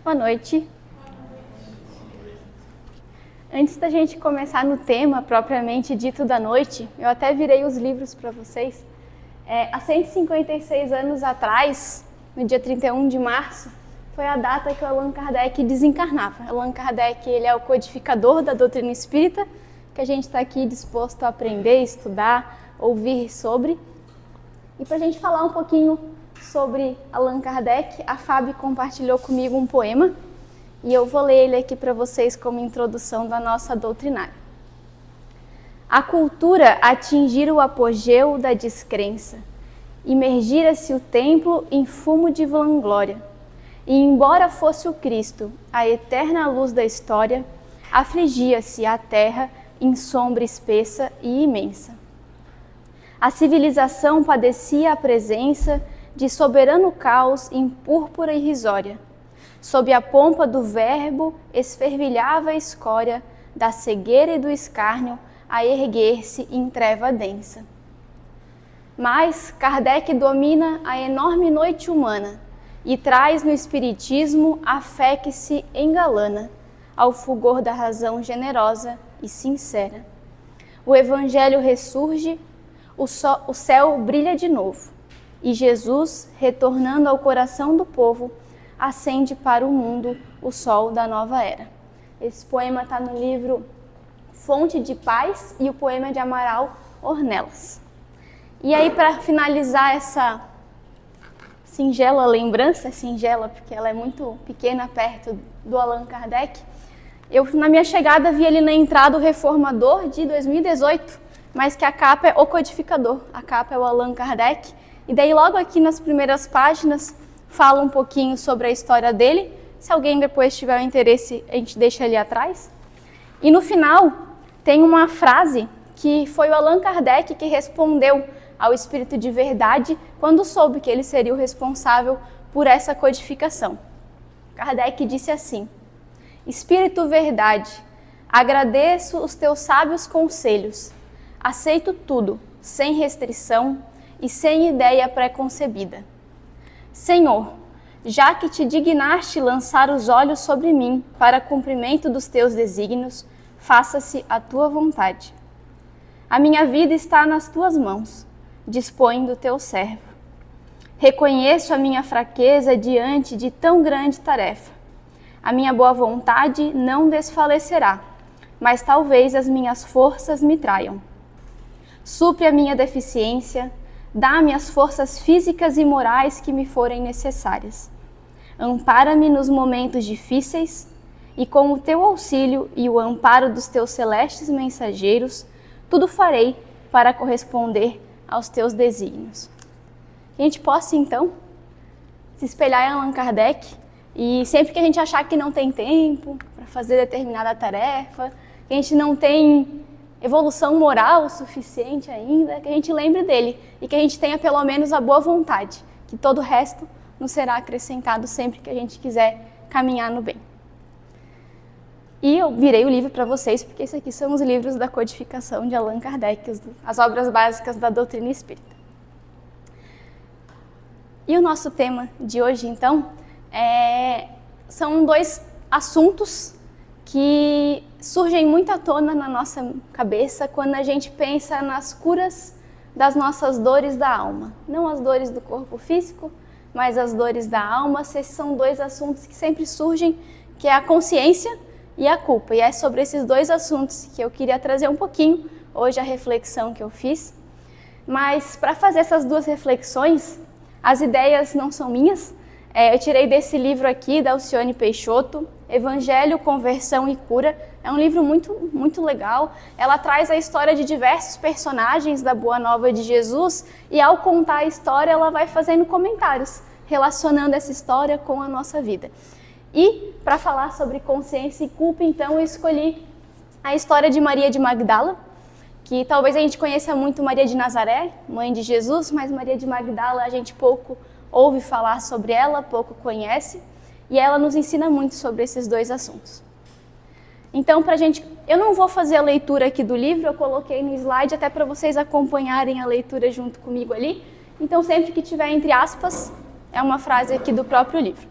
Boa noite. Antes da gente começar no tema propriamente dito da noite, eu até virei os livros para vocês. Há 156 anos atrás, no dia 31 de março, foi a data que o Allan Kardec desencarnava. Allan Kardec, ele é o codificador da doutrina espírita, que a gente está aqui disposto a aprender, estudar, ouvir sobre. E para a gente falar um pouquinho sobre Allan Kardec, a Fábio compartilhou comigo um poema e eu vou ler ele aqui para vocês como introdução da nossa doutrinária. A cultura atingira o apogeu da descrença, imergira-se o templo em fumo de vanglória, e embora fosse o Cristo a eterna luz da história, afligia-se a terra em sombra espessa e imensa. A civilização padecia a presença de soberano caos em púrpura irrisória. Sob a pompa do verbo esfervilhava a escória da cegueira e do escárnio a erguer-se em treva densa. Mas Kardec domina a enorme noite humana e traz no espiritismo a fé que se engalana ao fulgor da razão generosa e sincera. O evangelho ressurge, o céu brilha de novo e Jesus, retornando ao coração do povo, acende para o mundo o sol da nova era. Esse poema está no livro Fonte de Paz e o poema de Amaral Ornelas. E aí, para finalizar essa singela lembrança, singela porque ela é muito pequena perto do Allan Kardec, eu na minha chegada vi ali na entrada o Reformador de 2018, mas que a capa é o Codificador, a capa é o Allan Kardec, e daí logo aqui nas primeiras páginas fala um pouquinho sobre a história dele. Se alguém depois tiver interesse, a gente deixa ali atrás. E no final tem uma frase que foi o Allan Kardec que respondeu ao Espírito de Verdade quando soube que ele seria o responsável por essa codificação. Kardec disse assim: Espírito Verdade, agradeço os teus sábios conselhos, aceito tudo, sem restrição e sem ideia pré-concebida. Senhor, já que te dignaste lançar os olhos sobre mim para cumprimento dos teus desígnios, faça-se a tua vontade. A minha vida está nas tuas mãos, dispõe do teu servo. Reconheço a minha fraqueza diante de tão grande tarefa. A minha boa vontade não desfalecerá, mas talvez as minhas forças me traiam. Supre a minha deficiência, dá-me as forças físicas e morais que me forem necessárias. Ampara-me nos momentos difíceis e com o teu auxílio e o amparo dos teus celestes mensageiros, tudo farei para corresponder aos teus desígnios. Que a gente possa, então, se espelhar em Allan Kardec e sempre que a gente achar que não tem tempo para fazer determinada tarefa, que a gente não tem evolução moral suficiente ainda, que a gente lembre dele e que a gente tenha pelo menos a boa vontade, que todo o resto nos será acrescentado sempre que a gente quiser caminhar no bem. E eu virei o livro para vocês, porque esses aqui são os livros da codificação de Allan Kardec, as obras básicas da doutrina espírita. E o nosso tema de hoje, então, são dois assuntos que surgem muito à tona na nossa cabeça quando a gente pensa nas curas das nossas dores da alma. Não as dores do corpo físico, mas as dores da alma. Esses são dois assuntos que sempre surgem, que é a consciência e a culpa. E é sobre esses dois assuntos que eu queria trazer um pouquinho hoje a reflexão que eu fiz. Mas para fazer essas duas reflexões, as ideias não são minhas. Eu tirei desse livro aqui, da Alcione Peixoto, Evangelho, Conversão e Cura. É um livro muito, muito legal. Ela traz a história de diversos personagens da Boa Nova de Jesus e ao contar a história ela vai fazendo comentários, relacionando essa história com a nossa vida. E para falar sobre consciência e culpa, então eu escolhi a história de Maria de Magdala, que talvez a gente conheça muito Maria de Nazaré, mãe de Jesus, mas Maria de Magdala a gente pouco ouve falar sobre ela, pouco conhece, e ela nos ensina muito sobre esses dois assuntos. Então, eu não vou fazer a leitura aqui do livro, eu coloquei no slide até para vocês acompanharem a leitura junto comigo ali. Então, sempre que tiver entre aspas, é uma frase aqui do próprio livro.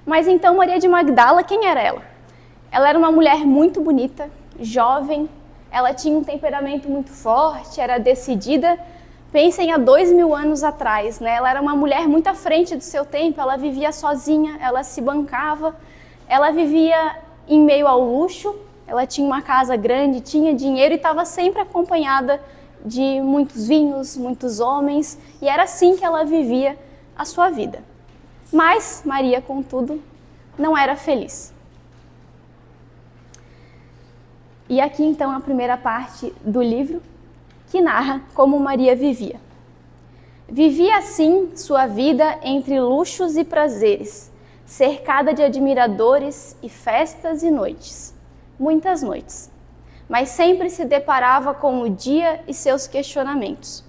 Mas então Maria de Magdala, quem era ela? Ela era uma mulher muito bonita, jovem, ela tinha um temperamento muito forte, era decidida. Pensem há 2000 anos atrás, né? Ela era uma mulher muito à frente do seu tempo, ela vivia sozinha, ela se bancava, ela vivia em meio ao luxo, ela tinha uma casa grande, tinha dinheiro e estava sempre acompanhada de muitos vinhos, muitos homens, e era assim que ela vivia a sua vida. Mas Maria, contudo, não era feliz. E aqui então a primeira parte do livro, que narra como Maria vivia. Vivia assim sua vida entre luxos e prazeres, cercada de admiradores e festas e noites, muitas noites. Mas sempre se deparava com o dia e seus questionamentos.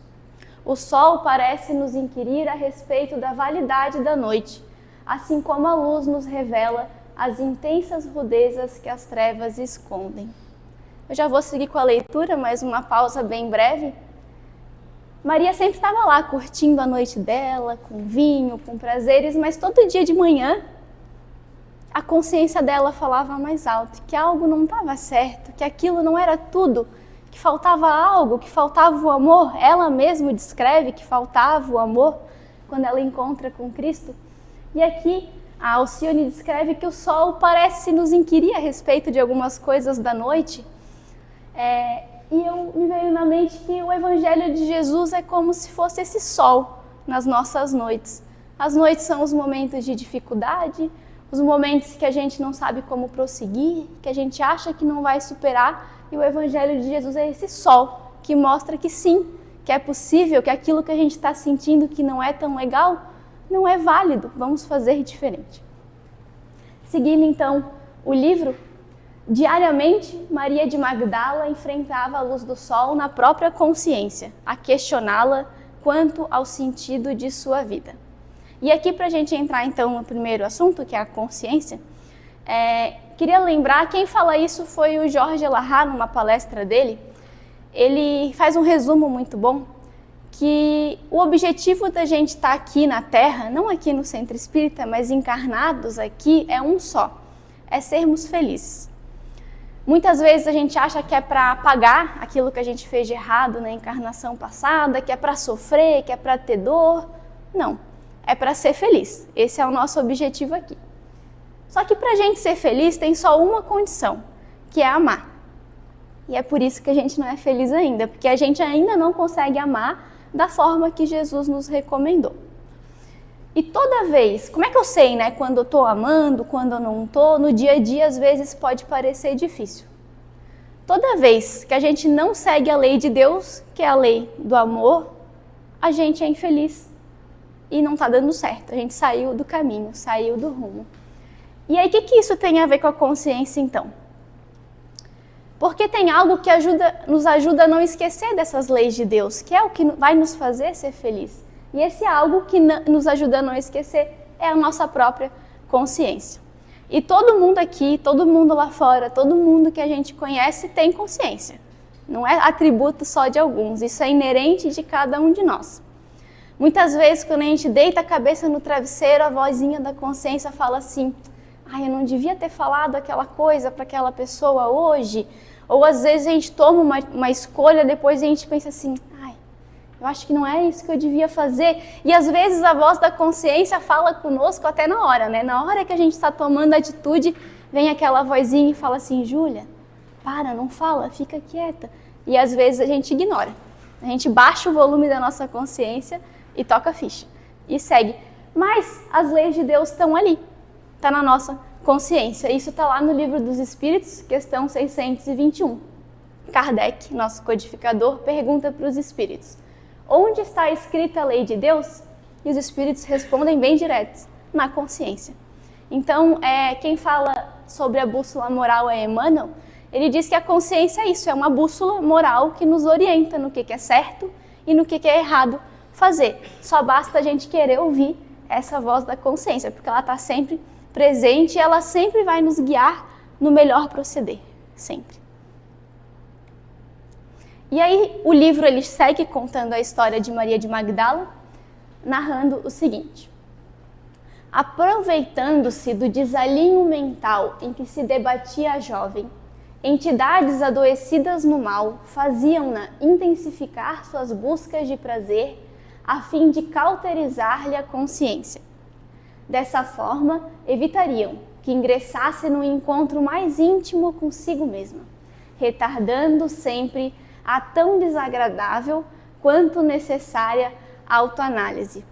O sol parece nos inquirir a respeito da validade da noite, assim como a luz nos revela as intensas rudezas que as trevas escondem. Eu já vou seguir com a leitura, mas uma pausa bem breve. Maria sempre estava lá curtindo a noite dela, com vinho, com prazeres, mas todo dia de manhã a consciência dela falava mais alto, que algo não estava certo, que aquilo não era tudo, que faltava algo, que faltava o amor. Ela mesma descreve que faltava o amor quando ela encontra com Cristo. E aqui a Alcione descreve que o sol parece nos inquirir a respeito de algumas coisas da noite. E me veio na mente que o Evangelho de Jesus é como se fosse esse sol nas nossas noites. As noites são os momentos de dificuldade, os momentos que a gente não sabe como prosseguir, que a gente acha que não vai superar, e o Evangelho de Jesus é esse sol que mostra que sim, que é possível, que aquilo que a gente está sentindo que não é tão legal, não é válido, vamos fazer diferente. Seguindo então o livro, diariamente Maria de Magdala enfrentava a luz do sol na própria consciência, a questioná-la quanto ao sentido de sua vida. E aqui, para a gente entrar então no primeiro assunto, que é a consciência, queria lembrar, quem fala isso foi o Jorge Lahar, numa palestra dele. Ele faz um resumo muito bom, que o objetivo da gente estar aqui na Terra, não aqui no Centro Espírita, mas encarnados aqui, é um só, é sermos felizes. Muitas vezes a gente acha que é para apagar aquilo que a gente fez de errado na encarnação passada, que é para sofrer, que é para ter dor. Não, é para ser feliz. Esse é o nosso objetivo aqui. Só que para a gente ser feliz tem só uma condição, que é amar. E é por isso que a gente não é feliz ainda, porque a gente ainda não consegue amar da forma que Jesus nos recomendou. E toda vez, como é que eu sei, né, quando eu estou amando, quando eu não estou? No dia a dia, às vezes, pode parecer difícil. Toda vez que a gente não segue a lei de Deus, que é a lei do amor, a gente é infeliz e não está dando certo. A gente saiu do caminho, saiu do rumo. E aí, o que isso tem a ver com a consciência, então? Porque tem algo que nos ajuda a não esquecer dessas leis de Deus, que é o que vai nos fazer ser feliz. E esse algo que nos ajuda a não esquecer é a nossa própria consciência. E todo mundo aqui, todo mundo lá fora, todo mundo que a gente conhece tem consciência. Não é atributo só de alguns, isso é inerente de cada um de nós. Muitas vezes, quando a gente deita a cabeça no travesseiro, a vozinha da consciência fala assim: eu não devia ter falado aquela coisa para aquela pessoa hoje. Ou às vezes a gente toma uma escolha, depois a gente pensa assim: eu acho que não é isso que eu devia fazer. E às vezes a voz da consciência fala conosco até na hora, né? Na hora que a gente está tomando atitude, vem aquela vozinha e fala assim: Júlia, para, não fala, fica quieta. E às vezes a gente ignora. A gente baixa o volume da nossa consciência e toca a ficha. E segue. Mas as leis de Deus estão ali. Está na nossa consciência. Isso está lá no Livro dos Espíritos, questão 621. Kardec, nosso codificador, pergunta para os espíritos: onde está escrita a lei de Deus? E os espíritos respondem bem diretos: na consciência. Então, quem fala sobre a bússola moral é Emmanuel. Ele diz que a consciência é isso, é uma bússola moral que nos orienta no que é certo e no que é errado fazer. Só basta a gente querer ouvir essa voz da consciência, porque ela está sempre presente e ela sempre vai nos guiar no melhor proceder, sempre. E aí o livro ele segue contando a história de Maria de Magdala, narrando o seguinte: Aproveitando-se do desalinho mental em que se debatia a jovem, entidades adoecidas no mal faziam-na intensificar suas buscas de prazer a fim de cauterizar-lhe a consciência. Dessa forma, evitariam que ingressasse no encontro mais íntimo consigo mesma, retardando sempre a tão desagradável quanto necessária autoanálise.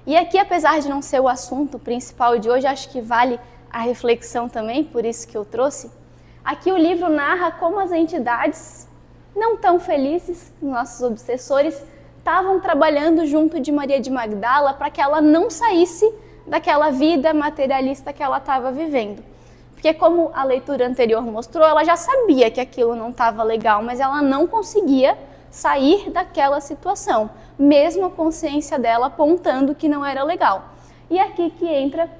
E aqui, apesar de não ser o assunto principal de hoje, acho que vale a reflexão também, por isso que eu trouxe. Aqui o livro narra como as entidades, não tão felizes, nossos obsessores, estavam trabalhando junto de Maria de Magdala para que ela não saísse daquela vida materialista que ela estava vivendo. Porque como a leitura anterior mostrou, ela já sabia que aquilo não estava legal, mas ela não conseguia sair daquela situação, mesmo a consciência dela apontando que não era legal. E é aqui que entra,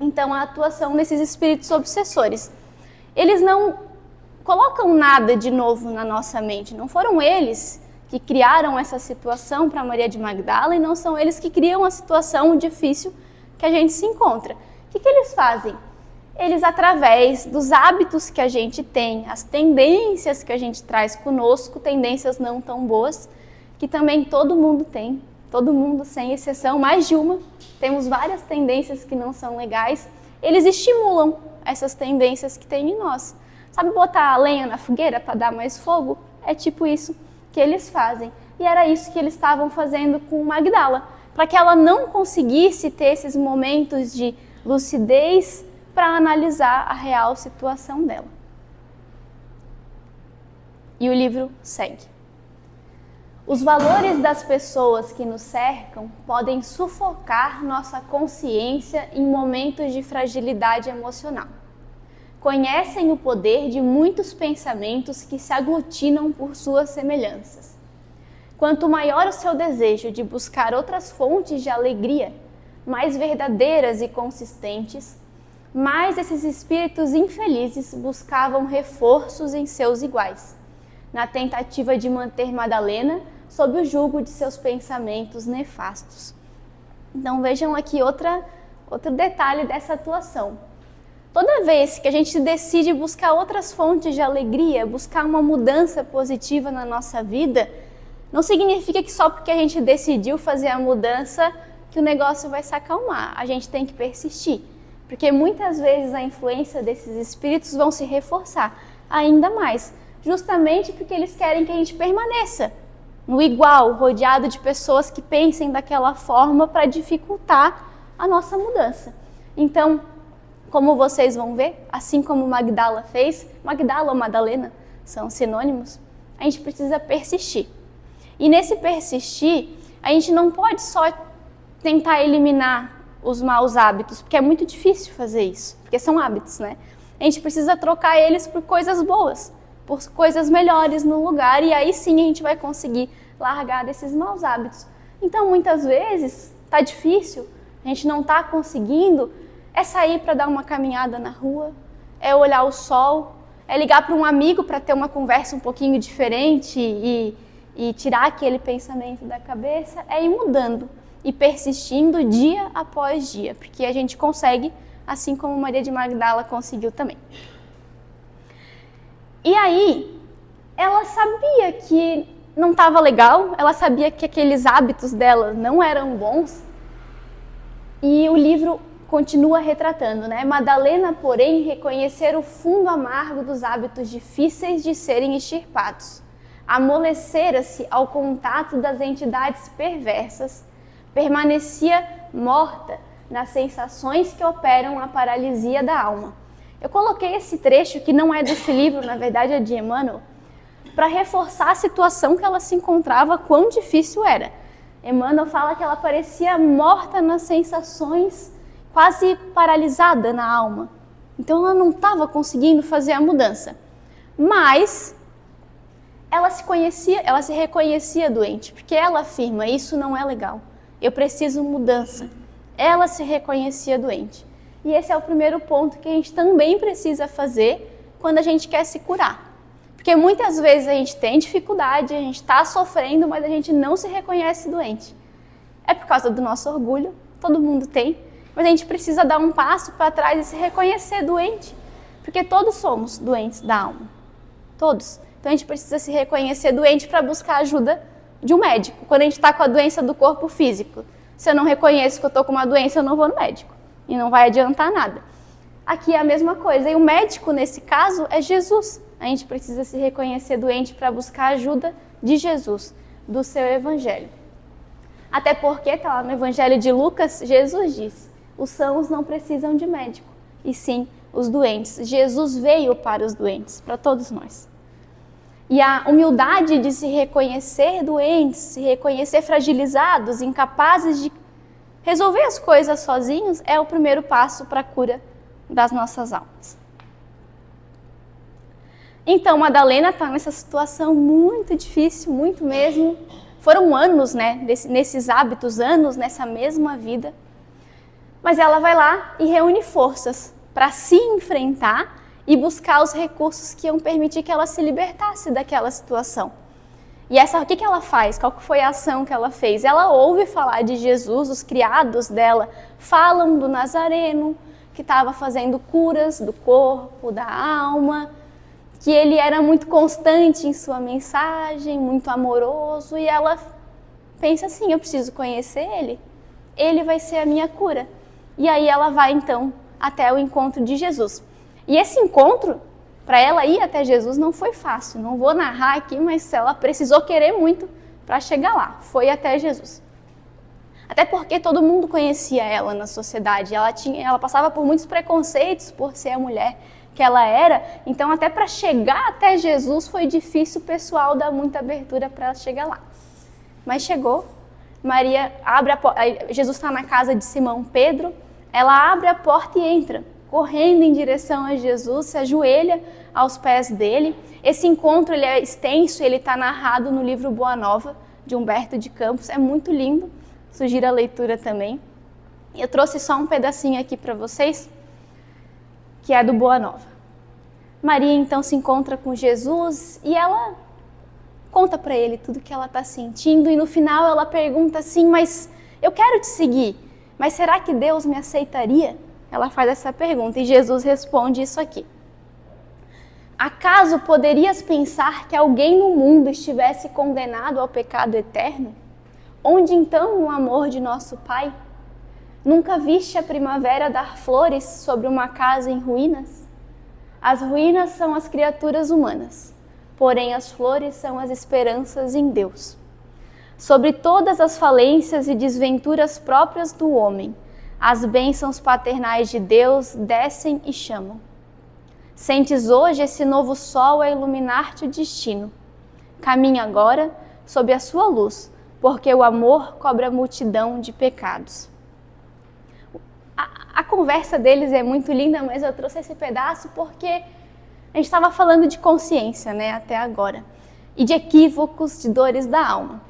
então, a atuação desses espíritos obsessores. Eles não colocam nada de novo na nossa mente, não foram eles que criaram essa situação para Maria de Magdala e não são eles que criam a situação difícil que a gente se encontra. O que eles fazem? Eles, através dos hábitos que a gente tem, as tendências que a gente traz conosco, tendências não tão boas, que também todo mundo tem, todo mundo sem exceção, mais de uma, temos várias tendências que não são legais, eles estimulam essas tendências que tem em nós. Sabe botar a lenha na fogueira para dar mais fogo? É tipo isso que eles fazem. E era isso que eles estavam fazendo com Magdala, para que ela não conseguisse ter esses momentos de lucidez para analisar a real situação dela. E o livro segue. Os valores das pessoas que nos cercam podem sufocar nossa consciência em momentos de fragilidade emocional. Conhecem o poder de muitos pensamentos que se aglutinam por suas semelhanças. Quanto maior o seu desejo de buscar outras fontes de alegria, mais verdadeiras e consistentes, mais esses espíritos infelizes buscavam reforços em seus iguais, na tentativa de manter Madalena sob o jugo de seus pensamentos nefastos. Então vejam aqui outro detalhe dessa atuação. Toda vez que a gente decide buscar outras fontes de alegria, buscar uma mudança positiva na nossa vida, não significa que só porque a gente decidiu fazer a mudança que o negócio vai se acalmar. A gente tem que persistir, porque muitas vezes a influência desses espíritos vão se reforçar ainda mais, justamente porque eles querem que a gente permaneça no igual, rodeado de pessoas que pensem daquela forma para dificultar a nossa mudança. Então, como vocês vão ver, assim como Magdala fez, Magdala ou Madalena são sinônimos, a gente precisa persistir. E nesse persistir, a gente não pode só tentar eliminar os maus hábitos, porque é muito difícil fazer isso, porque são hábitos, né? A gente precisa trocar eles por coisas boas, por coisas melhores no lugar, e aí sim a gente vai conseguir largar desses maus hábitos. Então, muitas vezes, tá difícil, a gente não tá conseguindo, é sair para dar uma caminhada na rua, é olhar o sol, é ligar para um amigo para ter uma conversa um pouquinho diferente e tirar aquele pensamento da cabeça, é ir mudando e persistindo dia após dia, porque a gente consegue, assim como Maria de Magdala conseguiu também. E aí, ela sabia que não estava legal, ela sabia que aqueles hábitos dela não eram bons, e o livro continua retratando, né? Madalena, porém, reconhecer o fundo amargo dos hábitos difíceis de serem extirpados. Amolecera-se ao contato das entidades perversas, permanecia morta nas sensações que operam a paralisia da alma. Eu coloquei esse trecho, que não é desse livro, na verdade é de Emmanuel, para reforçar a situação que ela se encontrava, quão difícil era. Emmanuel fala que ela parecia morta nas sensações, quase paralisada na alma. Então ela não estava conseguindo fazer a mudança. Mas ela se reconhecia doente, porque ela afirma, isso não é legal, eu preciso mudança. Ela se reconhecia doente. E esse é o primeiro ponto que a gente também precisa fazer quando a gente quer se curar. Porque muitas vezes a gente tem dificuldade, a gente está sofrendo, mas a gente não se reconhece doente. É por causa do nosso orgulho, todo mundo tem. Mas a gente precisa dar um passo para trás e se reconhecer doente, porque todos somos doentes da alma, todos. Então a gente precisa se reconhecer doente para buscar ajuda de um médico. Quando a gente está com a doença do corpo físico, se eu não reconheço que eu estou com uma doença, eu não vou no médico e não vai adiantar nada. Aqui é a mesma coisa, e o médico nesse caso é Jesus. A gente precisa se reconhecer doente para buscar ajuda de Jesus, do seu evangelho. Até porque, está lá no evangelho de Lucas, Jesus diz: os sãos não precisam de médico, e sim os doentes. Jesus veio para os doentes, para todos nós. E a humildade de se reconhecer doentes, se reconhecer fragilizados, incapazes de resolver as coisas sozinhos, é o primeiro passo para a cura das nossas almas. Então, Madalena está nessa situação muito difícil, muito mesmo. Foram anos, né, nesses hábitos, anos nessa mesma vida. Mas ela vai lá e reúne forças para se enfrentar e buscar os recursos que iam permitir que ela se libertasse daquela situação. E o que ela faz? Qual foi a ação que ela fez? Ela ouve falar de Jesus, os criados dela falam do Nazareno, que estava fazendo curas do corpo, da alma, que ele era muito constante em sua mensagem, muito amoroso, e ela pensa assim: eu preciso conhecer ele vai ser a minha cura. E aí ela vai então até o encontro de Jesus. E esse encontro, para ela ir até Jesus, não foi fácil, não vou narrar aqui, mas ela precisou querer muito para chegar lá, foi até Jesus. Até porque todo mundo conhecia ela na sociedade, ela passava por muitos preconceitos por ser a mulher que ela era, então até para chegar até Jesus foi difícil, o pessoal dar muita abertura para ela chegar lá. Mas chegou, Maria abre a porta, Jesus está na casa de Simão Pedro, ela abre a porta e entra, correndo em direção a Jesus, se ajoelha aos pés dele. Esse encontro ele é extenso, ele está narrado no livro Boa Nova, de Humberto de Campos, é muito lindo, sugiro a leitura também. Eu trouxe só um pedacinho aqui para vocês, que é do Boa Nova. Maria então se encontra com Jesus e ela conta para ele tudo que ela está sentindo e no final ela pergunta assim: mas eu quero te seguir, mas será que Deus me aceitaria? Ela faz essa pergunta e Jesus responde isso aqui: acaso poderias pensar que alguém no mundo estivesse condenado ao pecado eterno? Onde então o amor de nosso Pai? Nunca viste a primavera dar flores sobre uma casa em ruínas? As ruínas são as criaturas humanas, porém as flores são as esperanças em Deus. Sobre todas as falências e desventuras próprias do homem, as bênçãos paternais de Deus descem e chamam. Sentes hoje esse novo sol a iluminar-te o destino. Caminha agora sob a sua luz, porque o amor cobre a multidão de pecados. A conversa deles é muito linda, mas eu trouxe esse pedaço porque a gente estava falando de consciência, né, até agora, e de equívocos, de dores da alma.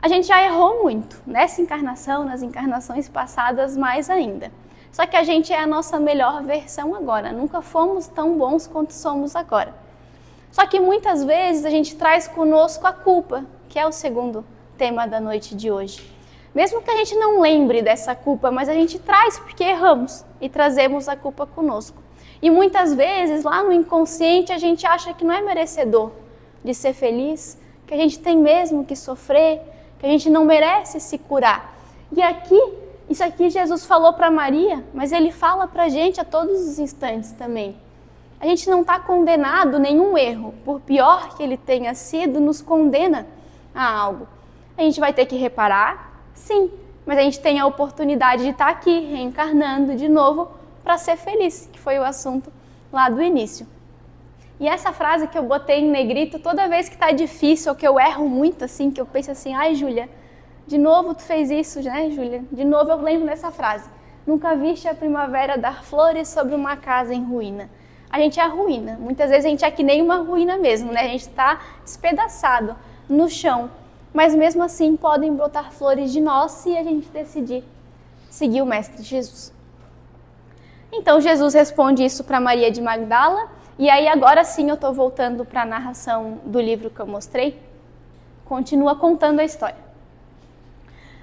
A gente já errou muito, nessa encarnação, nas encarnações passadas mais ainda. Só que a gente é a nossa melhor versão agora, nunca fomos tão bons quanto somos agora. Só que muitas vezes a gente traz conosco a culpa, que é o segundo tema da noite de hoje. Mesmo que a gente não lembre dessa culpa, mas a gente traz porque erramos e trazemos a culpa conosco. E muitas vezes, lá no inconsciente, a gente acha que não é merecedor de ser feliz, que a gente tem mesmo que sofrer, que a gente não merece se curar. E aqui, isso aqui Jesus falou para Maria, mas ele fala para a gente a todos os instantes também. A gente não está condenado, nenhum erro, por pior que ele tenha sido, nos condena a algo. A gente vai ter que reparar, sim, mas a gente tem a oportunidade de estar aqui, reencarnando de novo, para ser feliz, que foi o assunto lá do início. E essa frase que eu botei em negrito, toda vez que está difícil, ou que eu erro muito, assim, que eu penso assim: ai, Júlia, de novo tu fez isso, né, Júlia? De novo eu lembro dessa frase. Nunca viste a primavera dar flores sobre uma casa em ruína. A gente é a ruína. Muitas vezes a gente é que nem uma ruína mesmo, né? A gente está despedaçado no chão. Mas mesmo assim podem brotar flores de nós se a gente decidir seguir o Mestre Jesus. Então Jesus responde isso para Maria de Magdala, e aí agora sim eu estou voltando para a narração do livro que eu mostrei. Continua contando a história.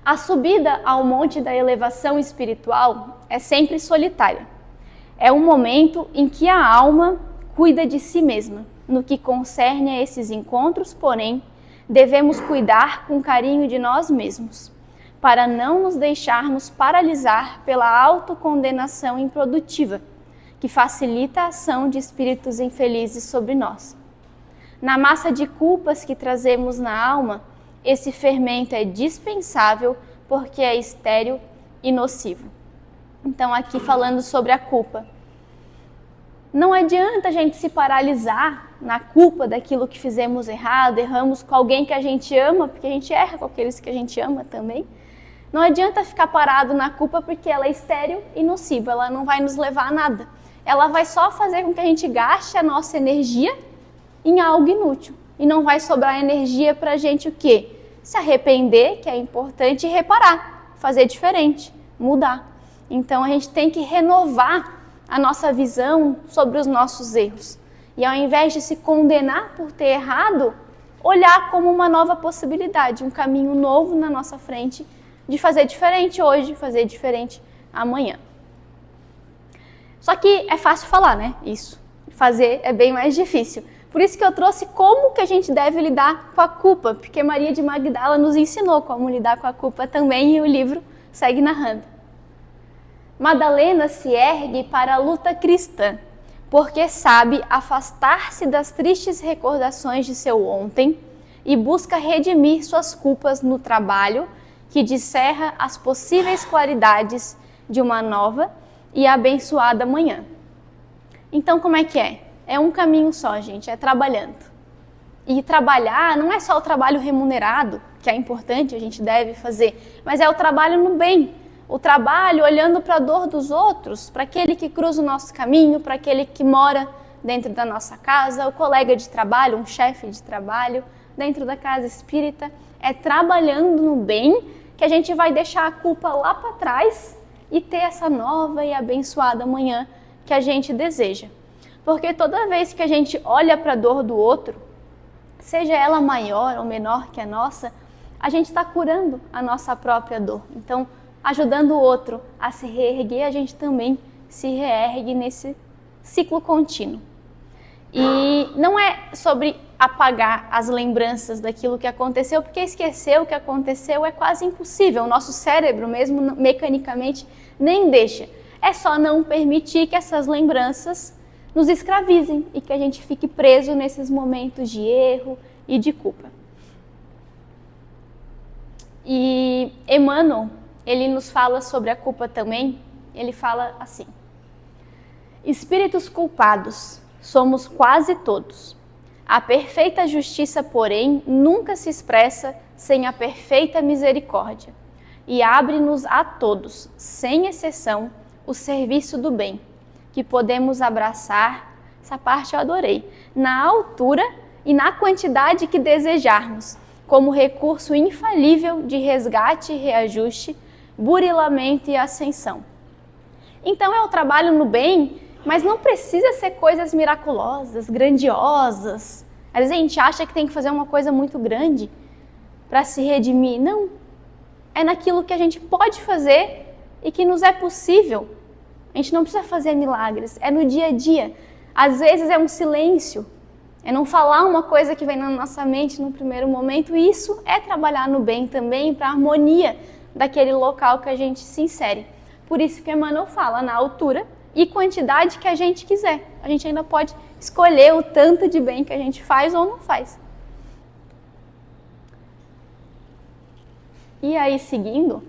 A subida ao monte da elevação espiritual é sempre solitária. É um momento em que a alma cuida de si mesma. No que concerne a esses encontros, porém, devemos cuidar com carinho de nós mesmos, para não nos deixarmos paralisar pela autocondenação improdutiva, que facilita a ação de espíritos infelizes sobre nós. Na massa de culpas que trazemos na alma, esse fermento é dispensável porque é estéril e nocivo. Então, aqui falando sobre a culpa. Não adianta a gente se paralisar na culpa daquilo que fizemos errado, erramos com alguém que a gente ama, porque a gente erra com aqueles que a gente ama também. Não adianta ficar parado na culpa porque ela é estéril e nociva, ela não vai nos levar a nada. Ela vai só fazer com que a gente gaste a nossa energia em algo inútil. E não vai sobrar energia para a gente o quê? Se arrepender, que é importante, e reparar, fazer diferente, mudar. Então a gente tem que renovar a nossa visão sobre os nossos erros. E ao invés de se condenar por ter errado, olhar como uma nova possibilidade, um caminho novo na nossa frente, de fazer diferente hoje, fazer diferente amanhã. Só que é fácil falar, né? Isso. Fazer é bem mais difícil. Por isso que eu trouxe como que a gente deve lidar com a culpa, porque Maria de Magdala nos ensinou como lidar com a culpa também e o livro segue narrando. Madalena se ergue para a luta cristã, porque sabe afastar-se das tristes recordações de seu ontem e busca redimir suas culpas no trabalho que descerra as possíveis claridades de uma nova e abençoada manhã. Então, como é que é? É um caminho só, gente, é trabalhando. E trabalhar não é só o trabalho remunerado, que é importante, a gente deve fazer, mas é o trabalho no bem. O trabalho olhando para a dor dos outros, para aquele que cruza o nosso caminho, para aquele que mora dentro da nossa casa, o colega de trabalho, um chefe de trabalho, dentro da casa espírita. É trabalhando no bem que a gente vai deixar a culpa lá para trás e ter essa nova e abençoada manhã que a gente deseja. Porque toda vez que a gente olha para a dor do outro, seja ela maior ou menor que a nossa, a gente está curando a nossa própria dor. Então, ajudando o outro a se reerguer, a gente também se reergue nesse ciclo contínuo. E não é sobre apagar as lembranças daquilo que aconteceu, porque esquecer o que aconteceu é quase impossível. O nosso cérebro, mesmo mecanicamente, nem deixa. É só não permitir que essas lembranças nos escravizem e que a gente fique preso nesses momentos de erro e de culpa. E Emmanuel, ele nos fala sobre a culpa também. Ele fala assim: espíritos culpados somos quase todos. A perfeita justiça, porém, nunca se expressa sem a perfeita misericórdia e abre-nos a todos, sem exceção, o serviço do bem, que podemos abraçar, essa parte eu adorei, na altura e na quantidade que desejarmos, como recurso infalível de resgate e reajuste, burilamento e ascensão. Então é o trabalho no bem, mas não precisa ser coisas miraculosas, grandiosas. Às vezes a gente acha que tem que fazer uma coisa muito grande para se redimir. Não, é naquilo que a gente pode fazer e que nos é possível. A gente não precisa fazer milagres, é no dia a dia. Às vezes é um silêncio, é não falar uma coisa que vem na nossa mente no primeiro momento. E isso é trabalhar no bem também, para a harmonia daquele local que a gente se insere. Por isso que Emmanuel fala na altura e quantidade que a gente quiser. A gente ainda pode escolher o tanto de bem que a gente faz ou não faz. E aí, seguindo,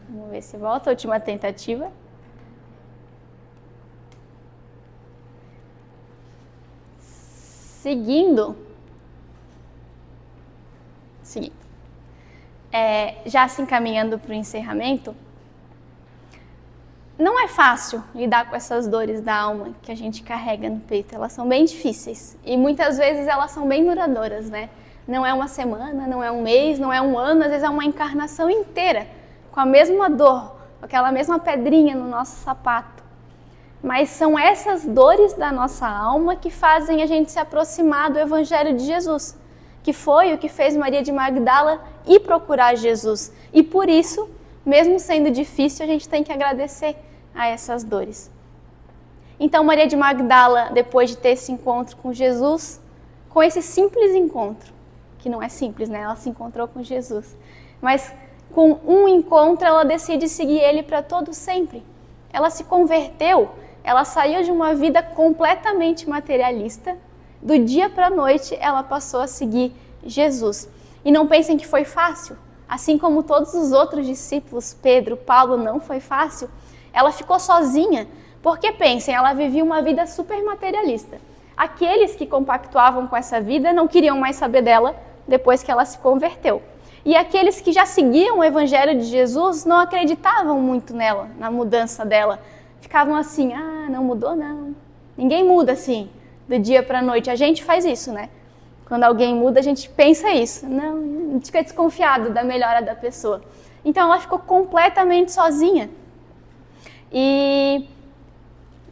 vamos ver se volta, última tentativa. Seguindo, já se encaminhando para o encerramento, não é fácil lidar com essas dores da alma que a gente carrega no peito. Elas são bem difíceis e muitas vezes elas são bem duradouras, né? Não é uma semana, não é um mês, não é um ano, às vezes é uma encarnação inteira com a mesma dor, com aquela mesma pedrinha no nosso sapato. mas são essas dores da nossa alma que fazem a gente se aproximar do Evangelho de Jesus, que foi o que fez Maria de Magdala ir procurar Jesus. E por isso, mesmo sendo difícil, a gente tem que agradecer a essas dores. Então Maria de Magdala, depois de ter esse encontro com Jesus, com esse simples encontro, que não é simples, né? Ela se encontrou com Jesus, mas com um encontro ela decide seguir ele para todo sempre. Ela se converteu, ela saiu de uma vida completamente materialista. Do dia para a noite, ela passou a seguir Jesus. E não pensem que foi fácil. Assim como todos os outros discípulos, Pedro, Paulo, não foi fácil. Ela ficou sozinha, porque pensem, ela vivia uma vida super materialista. Aqueles que compactuavam com essa vida não queriam mais saber dela depois que ela se converteu. E aqueles que já seguiam o Evangelho de Jesus não acreditavam muito nela, na mudança dela. Ficavam assim, não mudou não. Ninguém muda assim, do dia para a noite. A gente faz isso, né? Quando alguém muda, a gente pensa isso. Não, a gente fica desconfiado da melhora da pessoa. Então ela ficou completamente sozinha. E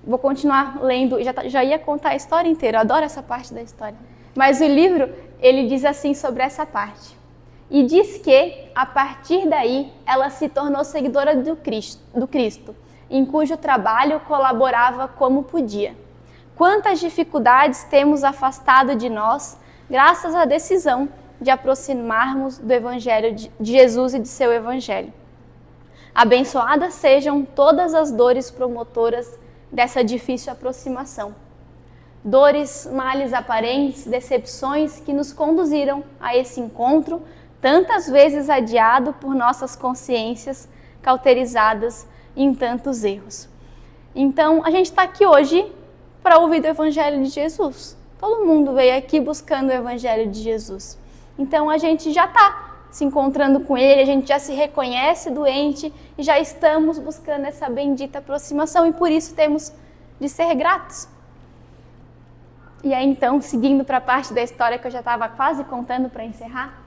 vou continuar lendo, já ia contar a história inteira, eu adoro essa parte da história. Mas o livro, ele diz assim sobre essa parte. E diz que, a partir daí, ela se tornou seguidora do Cristo, em cujo trabalho colaborava como podia. Quantas dificuldades temos afastado de nós, graças à decisão de aproximarmos do Evangelho de Jesus e de seu Evangelho. Abençoadas sejam todas as dores promotoras dessa difícil aproximação. Dores, males aparentes, decepções que nos conduziram a esse encontro, tantas vezes adiado por nossas consciências cauterizadas em tantos erros. Então, a gente está aqui hoje para ouvir do Evangelho de Jesus. Todo mundo veio aqui buscando o Evangelho de Jesus. Então, a gente já está se encontrando com Ele, a gente já se reconhece doente e já estamos buscando essa bendita aproximação e por isso temos de ser gratos. E aí, então, seguindo para a parte da história que eu já estava quase contando para encerrar,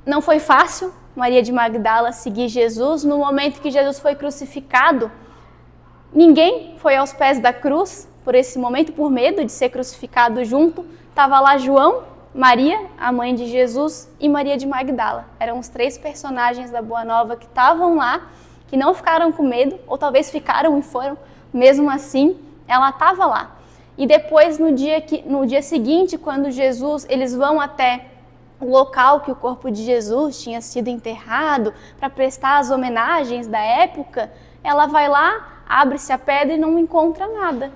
não foi fácil Maria de Magdala seguir Jesus. No momento que Jesus foi crucificado, ninguém foi aos pés da cruz por esse momento, por medo de ser crucificado junto. Estava lá João, Maria, a mãe de Jesus, e Maria de Magdala. Eram os 3 personagens da Boa Nova que estavam lá, que não ficaram com medo, ou talvez ficaram e foram, mesmo assim, ela estava lá. E depois, no dia seguinte, quando eles vão até o local que o corpo de Jesus tinha sido enterrado, para prestar as homenagens da época, ela vai lá, abre-se a pedra e não encontra nada.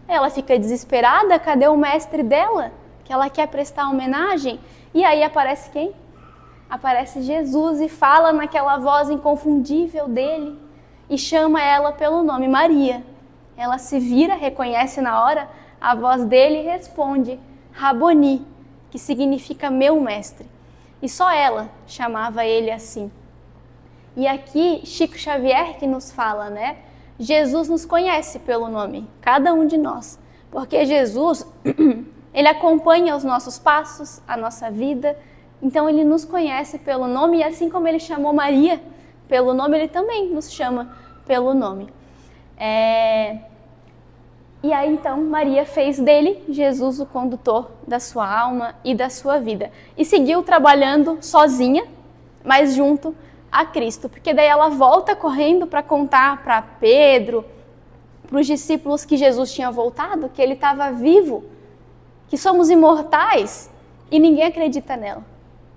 Ela fica desesperada, cadê o mestre dela? Que ela quer prestar homenagem. E aí aparece quem? Aparece Jesus e fala naquela voz inconfundível dele e chama ela pelo nome, Maria. Ela se vira, reconhece na hora a voz dele e responde, Raboni, que significa meu mestre. E só ela chamava ele assim. E aqui Chico Xavier que nos fala, né? Jesus nos conhece pelo nome, cada um de nós. Porque Jesus, ele acompanha os nossos passos, a nossa vida. Então ele nos conhece pelo nome e assim como ele chamou Maria pelo nome, ele também nos chama pelo nome. E aí então Maria fez dele, Jesus, o condutor da sua alma e da sua vida. E seguiu trabalhando sozinha, mas junto a Cristo. Porque daí ela volta correndo para contar para Pedro, para os discípulos que Jesus tinha voltado, que ele estava vivo, que somos imortais e ninguém acredita nela.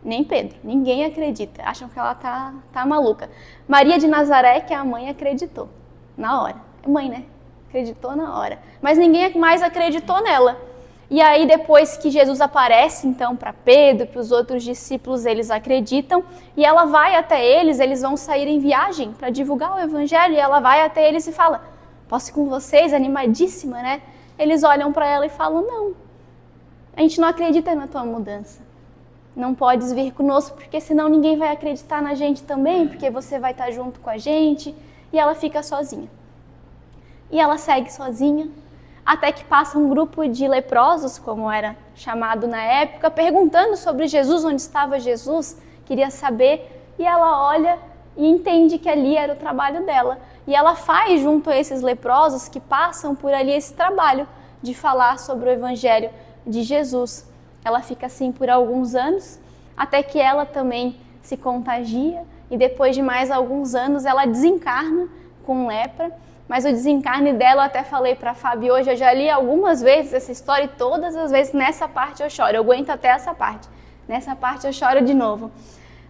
Nem Pedro, ninguém acredita. Acham que ela tá maluca. Maria de Nazaré, que é a mãe, acreditou na hora. É mãe, né? Acreditou na hora. Mas ninguém mais acreditou nela. E aí depois que Jesus aparece então para Pedro, para os outros discípulos, eles acreditam. E ela vai até eles vão sair em viagem para divulgar o Evangelho. E ela vai até eles e fala, posso ir com vocês? Animadíssima, né? Eles olham para ela e falam, não, a gente não acredita na tua mudança. Não podes vir conosco, porque senão ninguém vai acreditar na gente também, porque você vai estar junto com a gente. E ela fica sozinha. E ela segue sozinha, até que passa um grupo de leprosos, como era chamado na época, perguntando sobre Jesus, onde estava Jesus, queria saber. E ela olha e entende que ali era o trabalho dela. E ela faz junto a esses leprosos que passam por ali esse trabalho de falar sobre o Evangelho de Jesus. Ela fica assim por alguns anos, até que ela também se contagia e depois de mais alguns anos ela desencarna com lepra. Mas o desencarne dela, eu até falei para a Fábio hoje, eu já li algumas vezes essa história e todas as vezes nessa parte eu choro. Eu aguento até essa parte. Nessa parte eu choro de novo.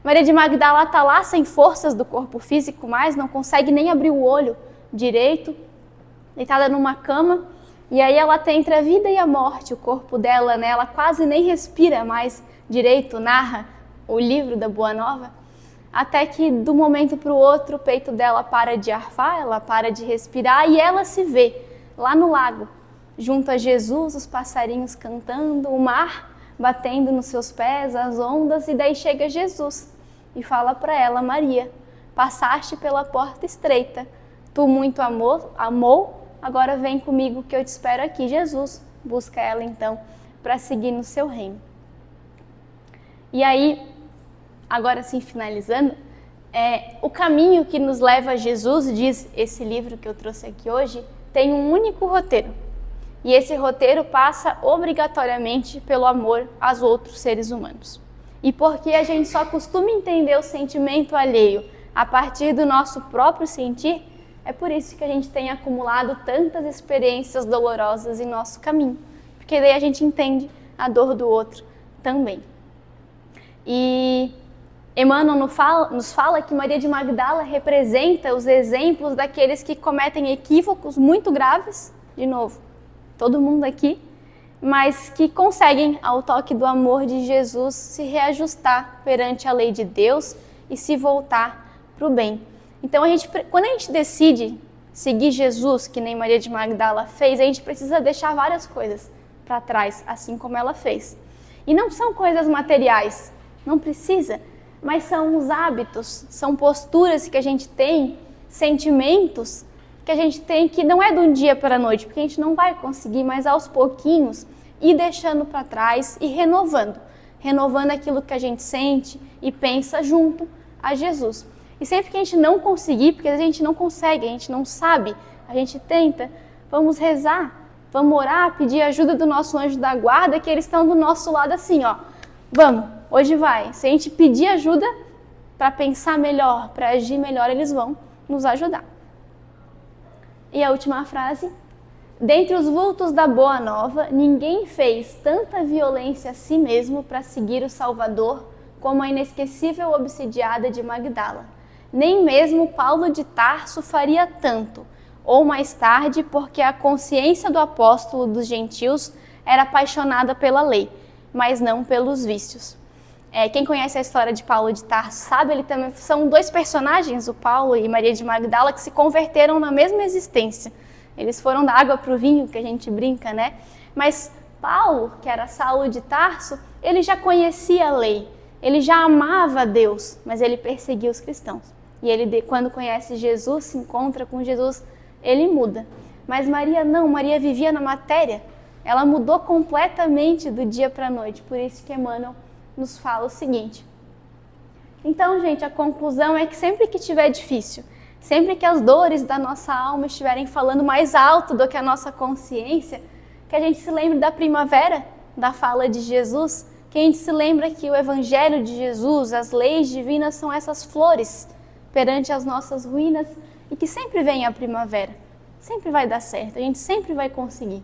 Maria de Magdala está lá sem forças do corpo físico mais, não consegue nem abrir o olho direito, deitada numa cama. E aí ela tem entre a vida e a morte o corpo dela, né? Ela quase nem respira mais direito, narra o livro da Boa Nova. Até que de um momento para o outro o peito dela para de arfar, ela para de respirar e ela se vê lá no lago, junto a Jesus, os passarinhos cantando, o mar batendo nos seus pés, as ondas, e daí chega Jesus e fala para ela: Maria, passaste pela porta estreita, tu muito amou, agora vem comigo que eu te espero aqui. Jesus busca ela então para seguir no seu reino. E aí, agora sim, finalizando, o caminho que nos leva a Jesus, diz esse livro que eu trouxe aqui hoje, tem um único roteiro. E esse roteiro passa obrigatoriamente pelo amor aos outros seres humanos. E porque a gente só costuma entender o sentimento alheio a partir do nosso próprio sentir, é por isso que a gente tem acumulado tantas experiências dolorosas em nosso caminho. Porque daí a gente entende a dor do outro também. E Emmanuel nos fala que Maria de Magdala representa os exemplos daqueles que cometem equívocos muito graves, de novo, todo mundo aqui, mas que conseguem, ao toque do amor de Jesus, se reajustar perante a lei de Deus e se voltar para o bem. Então, quando a gente decide seguir Jesus, que nem Maria de Magdala fez, a gente precisa deixar várias coisas para trás, assim como ela fez. E não são coisas materiais, não precisa, mas são os hábitos, são posturas que a gente tem, sentimentos que a gente tem que não é de um dia para a noite, porque a gente não vai conseguir, mas aos pouquinhos ir deixando para trás e renovando aquilo que a gente sente e pensa junto a Jesus. E sempre que a gente não conseguir, porque a gente não consegue, a gente não sabe, a gente tenta, vamos rezar, vamos orar, pedir ajuda do nosso anjo da guarda, que eles estão do nosso lado assim, ó, vamos, hoje vai. Se a gente pedir ajuda para pensar melhor, para agir melhor, eles vão nos ajudar. E a última frase: dentre os vultos da Boa Nova, ninguém fez tanta violência a si mesmo para seguir o Salvador como a inesquecível obsidiada de Magdala. Nem mesmo Paulo de Tarso faria tanto, ou mais tarde, porque a consciência do apóstolo dos gentios era apaixonada pela lei, mas não pelos vícios. Quem conhece a história de Paulo de Tarso sabe, ele também são dois personagens, o Paulo e Maria de Magdala, que se converteram na mesma existência. Eles foram da água para o vinho, que a gente brinca, né? Mas Paulo, que era Saulo de Tarso, ele já conhecia a lei, ele já amava a Deus, mas ele perseguia os cristãos. E ele, quando conhece Jesus, se encontra com Jesus, ele muda. Mas Maria não, Maria vivia na matéria, ela mudou completamente do dia para a noite, por isso que Emmanuel nos fala o seguinte. Então, gente, a conclusão é que sempre que estiver difícil, sempre que as dores da nossa alma estiverem falando mais alto do que a nossa consciência, que a gente se lembre da primavera, da fala de Jesus, que a gente se lembre que o Evangelho de Jesus, as leis divinas são essas flores perante as nossas ruínas e que sempre vem a primavera, sempre vai dar certo, a gente sempre vai conseguir.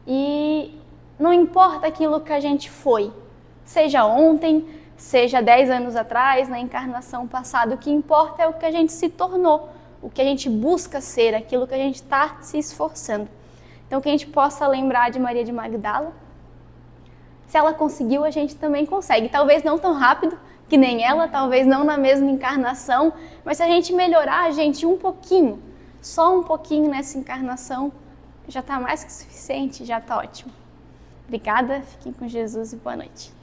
E não importa aquilo que a gente foi, seja ontem, seja 10 anos atrás, na encarnação passada, o que importa é o que a gente se tornou, o que a gente busca ser, aquilo que a gente está se esforçando. Então, que a gente possa lembrar de Maria de Magdala. Se ela conseguiu, a gente também consegue. Talvez não tão rápido que nem ela, talvez não na mesma encarnação, mas se a gente melhorar, a gente um pouquinho, só um pouquinho nessa encarnação, já está mais que suficiente, já está ótimo. Obrigada, fiquem com Jesus e boa noite.